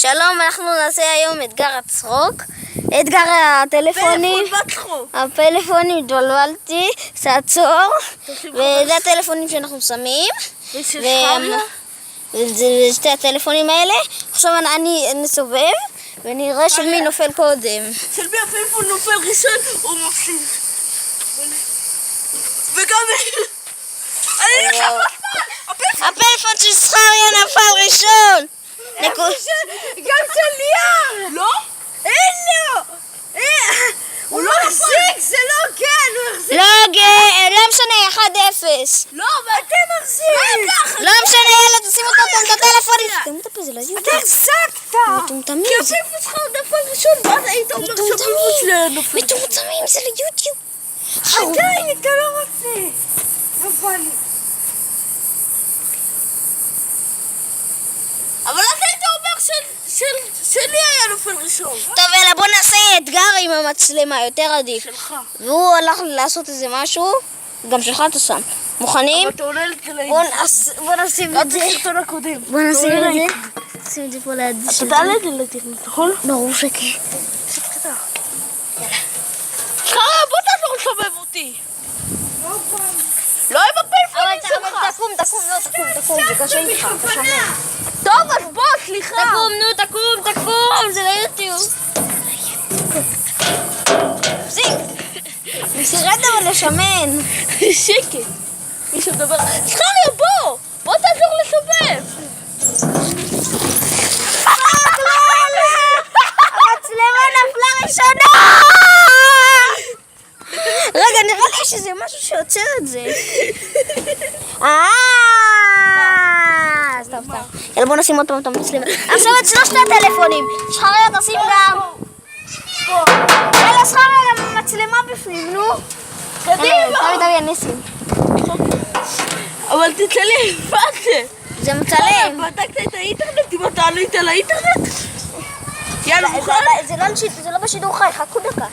שלום, אנחנו נעשה היום אתגר הצחוק. אתגר הפלאפונים התבלבלתי, תעצור. וזה הטלפונים שאנחנו שמים. וזה שתי הטלפונים האלה. עכשיו אני נסובב ונראה של מי נופל קודם. של מי הפלאפון נופל ראשון הוא מפסיד. וגם הפלאפון של זכריה נפל ראשון. גם של ליאר! לא? אין לו! הוא לא החזיק, זה לא כן, הוא החזיק. לא משנה, 1-0. לא, ואתם מחזיקים. לא משנה, יאללה, תשימו אותו את הטלפונים. תשימו את הפה, זה לא יהודי. אתה החזקת! מטומטמים. כי הפלאפון שלך נפל ראשון, ואז היית אומר שהפלאפון שלנו נופל. מטומטמים, זה ליוטיוב. עדיין, אתה לא רוצה. נפל לי. אבל אז היית אומר שלי היה נופל ראשון. טוב, יאללה, בוא נעשה אתגר עם המצלמה, יותר עדיף. שלך. והוא הלך לעשות איזה משהו, גם שלך אתה שם. מוכנים? אבל אתה עולה לגלאים. בוא נשים את זה. בסרטון הקודם. בוא נשים את זה. נשים את זה פה ליד. אתה תעלה את זה לטרנט, נכון? ברור שכן. קרה, בוא תעזור לסובב אותי. לא עם הפלאפונים שלך. תקום, זה קשה איתך. טוב, אז בוא, סליחה. תקום, זה ליוטיוב. תפסיק. תרד אבל לשמן. שקט. מישהו מדבר. זכריה, בוא תעזור לסובב. המצלמה נפלה ראשונה. רגע, נראה לי שזה משהו שעוצר את זה. סתם. יאללה, בוא נשים עוד פעם את המצלמה. עכשיו את שלושת הטלפונים. זכריה, תשים גם. יאללה, זכריה, גם המצלמה בפנים, נו. קדימה. תמיד אני אשים. אבל תצלם, מה זה? זה מצלם. בדקת את האינטרנט, אם אתה עלית לאינטרנט? יאללה, מוכן? זה לא בשידור חי, חכו דקה.